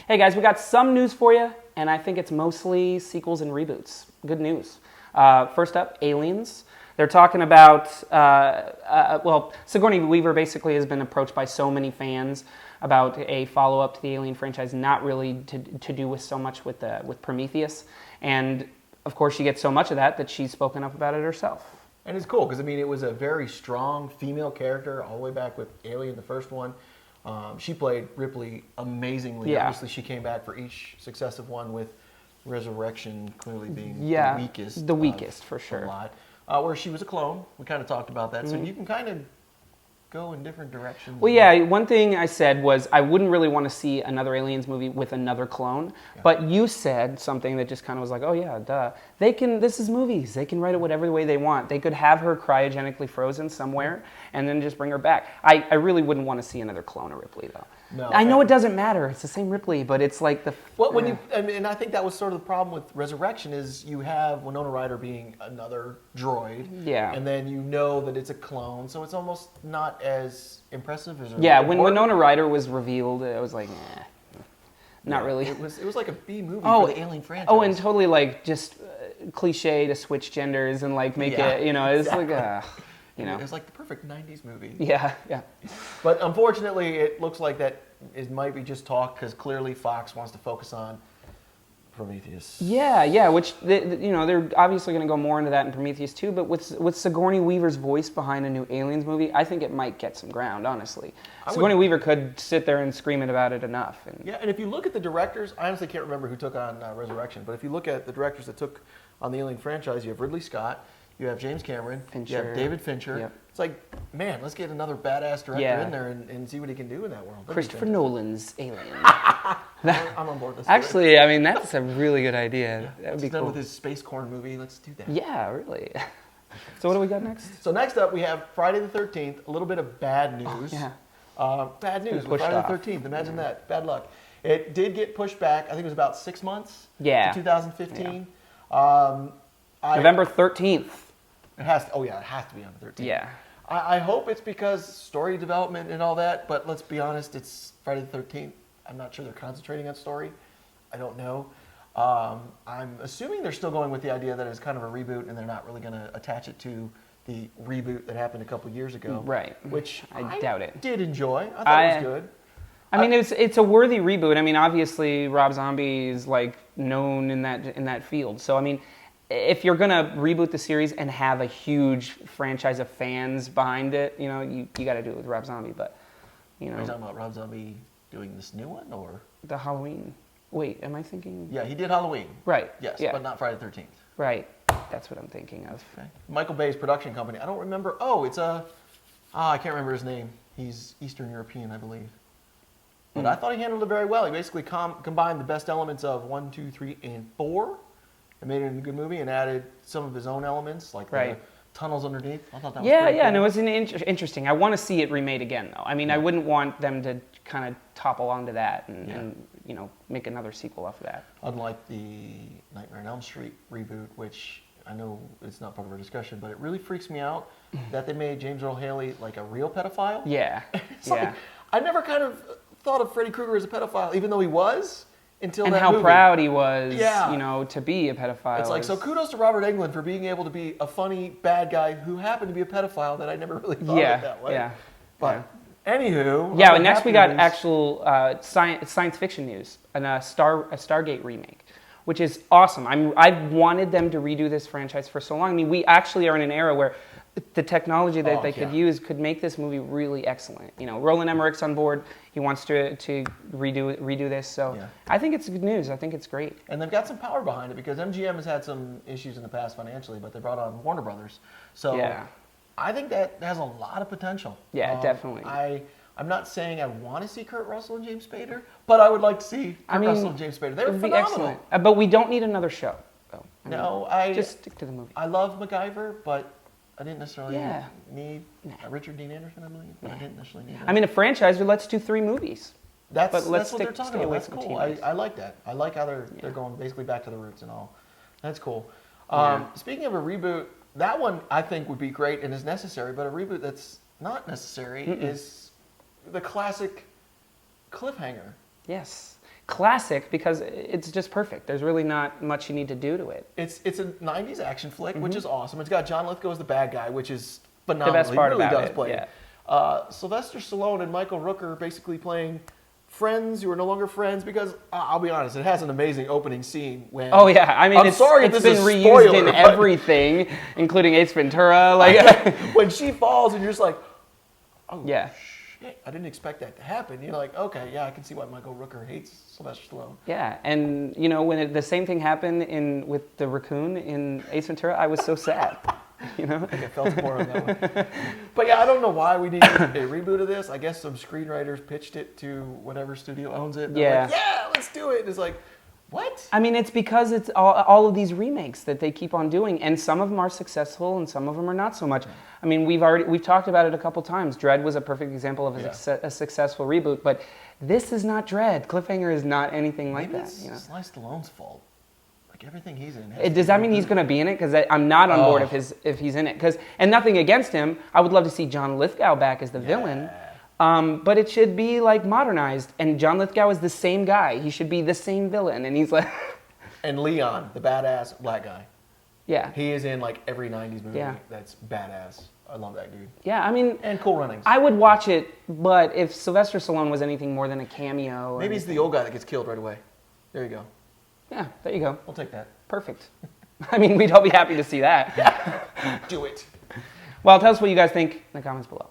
Hey guys, we got some news for you, and I think it's mostly sequels and reboots. Good news. First up, Aliens. They're talking about, Sigourney Weaver basically has been approached by so many fans about a follow-up to the Alien franchise, not really to do with so much with Prometheus. And, of course, she gets so much of that she's spoken up about it herself. And it's cool, because, I mean, it was a very strong female character all the way back with Alien, the first one. She played Ripley amazingly. Yeah. Obviously, she came back for each successive one, with Resurrection clearly being the weakest. The weakest, for sure. A lot. Where she was a clone. We kind of talked about that. So you can kind of go in different directions. Well, yeah, one thing I said was I wouldn't really want to see another Aliens movie with another clone. Yeah. But you said something that just kind of was like, oh yeah, duh. This is movies. They can write it whatever way they want. They could have her cryogenically frozen somewhere and then just bring her back. I really wouldn't want to see another clone of Ripley, though. No, I know it doesn't matter. It's the same Ripley, but it's like the... Well, and I think that was sort of the problem with Resurrection is you have Winona Ryder being another droid. Yeah. And then you know that it's a clone, so it's almost not as impressive as... Yeah, when Winona Ryder was revealed, I was like, not really. It was like a B movie for the Alien franchise. Oh, and totally like just cliche to switch genders and like make it, it's exactly. Like, It was like the perfect 90s movie. Yeah. But unfortunately, it looks like that it might be just talk, because clearly Fox wants to focus on Prometheus. Yeah, which, they're obviously going to go more into that in Prometheus too, but with Sigourney Weaver's voice behind a new Aliens movie, I think it might get some ground, honestly. Sigourney Weaver could sit there and scream about it enough. And if you look at the directors, I honestly can't remember who took on Resurrection, but if you look at the directors that took on the Alien franchise, you have Ridley Scott, you have James Cameron, you have David Fincher. Yep. It's like, man, let's get another badass director in there and see what he can do in that world. Christopher Nolan's Alien. I'm on board with this. Actually, I mean, that's a really good idea. That would be cool. Done with his Space Corn movie. Let's do that. Yeah, really. So what do we got next? So next up, we have Friday the 13th, a little bit of bad news. Bad news with Friday the 13th. Imagine that. Bad luck. It did get pushed back. I think it was about 6 months to 2015. November 13th. It has to be on the 13th. Yeah. I hope it's because story development and all that, but let's be honest, it's Friday the 13th. I'm not sure they're concentrating on story. I don't know. I'm assuming they're still going with the idea that it's kind of a reboot and they're not really going to attach it to the reboot that happened a couple years ago. Right. Which I doubt it. Did enjoy. I thought it was good. I mean, it's a worthy reboot. I mean, obviously Rob Zombie is like known in that field. So I mean, if you're gonna reboot the series and have a huge franchise of fans behind it, you got to do it with Rob Zombie. But Are you talking about Rob Zombie doing this new one or the Halloween? Wait, am I thinking? Yeah, he did Halloween. Right. Yes, yeah. but not Friday the 13th. Right. That's what I'm thinking of. Okay. Michael Bay's production company. I don't remember. Oh, it's I can't remember his name. He's Eastern European, I believe. But I thought he handled it very well. He basically combined the best elements of 1, 2, 3, and 4 and made it into a good movie and added some of his own elements, like the tunnels underneath. I thought that was pretty cool. And it was interesting. I want to see it remade again, though. I mean, I wouldn't want them to kind of topple onto that and make another sequel off of that. Unlike the Nightmare on Elm Street reboot, which I know it's not part of our discussion, but it really freaks me out that they made James Earl Haley like a real pedophile. Yeah. Like, I never kind of thought of Freddy Krueger as a pedophile, even though he was. Until and that how movie. Proud he was, to be a pedophile. It's like, so kudos to Robert Englund for being able to be a funny bad guy who happened to be a pedophile that I never really thought of that way. Yeah. But anywho. Yeah, and next we got actual science fiction news, a Stargate remake, which is awesome. I've wanted them to redo this franchise for so long. I mean, we actually are in an era where the technology that they could use could make this movie really excellent. Roland Emmerich's on board. He wants to redo this. So I think it's good news. I think it's great. And they've got some power behind it because MGM has had some issues in the past financially, but they brought on Warner Brothers. So I think that has a lot of potential. Yeah, definitely. I'm not saying I want to see Kurt Russell and James Spader, but I would like to see Kurt Russell and James Spader. They're phenomenal. Excellent. But we don't need another show, though. Just stick to the movie. I love MacGyver, but I didn't necessarily need Richard Dean Anderson, I believe, but I didn't necessarily need that. I mean, a franchise, let's do 3 movies. That's what they're talking about. That's cool. I like that. I like how they're going basically back to the roots and all. That's cool. Speaking of a reboot, that one I think would be great and is necessary, but a reboot that's not necessary is the classic Cliffhanger. Yes. classic because it's just perfect. There's really not much you need to do to it. It's a 90s action flick, which is awesome. It's got John Lithgow as the bad guy, which is phenomenal. The best part he really about does it, play. yeah. Sylvester Stallone and Michael Rooker basically playing friends who are no longer friends because, I'll be honest, it has an amazing opening scene when... Oh, yeah. I mean, it's been reused in everything, including Ace Ventura. Like when she falls and you're just like, oh, yeah. shit, I didn't expect that to happen. You're like, okay, yeah, I can see why Michael Rooker hates Sylvester Stallone. Yeah, and, when the same thing happened with the raccoon in Ace Ventura, I was so sad. I think I felt more on that one. But yeah, I don't know why we need a reboot of this. I guess some screenwriters pitched it to whatever studio owns it. Yeah. Like, yeah, let's do it. And it's like, what? I mean, it's because it's all of these remakes that they keep on doing, and some of them are successful and some of them are not so much. I mean, we've talked about it a couple times. Dredd was a perfect example of a successful reboot, but this is not Dredd. Cliffhanger is not anything like that. Maybe it's Sly Stallone's fault. Everything he's in. Does that mean he's going to be in it? Because I'm not on board if he's in it. And nothing against him. I would love to see John Lithgow back as the villain. But it should be like modernized. And John Lithgow is the same guy. He should be the same villain. And he's like... And Leon, the badass black guy. Yeah. He is in like every 90s movie that's badass. I love that dude. Yeah, I mean... And Cool Runnings. I would watch it, but if Sylvester Stallone was anything more than a cameo... Maybe he's the old guy that gets killed right away. There you go. Yeah, there you go. We'll take that. Perfect. I mean, we'd all be happy to see that. Yeah. Do it. Well, tell us what you guys think in the comments below.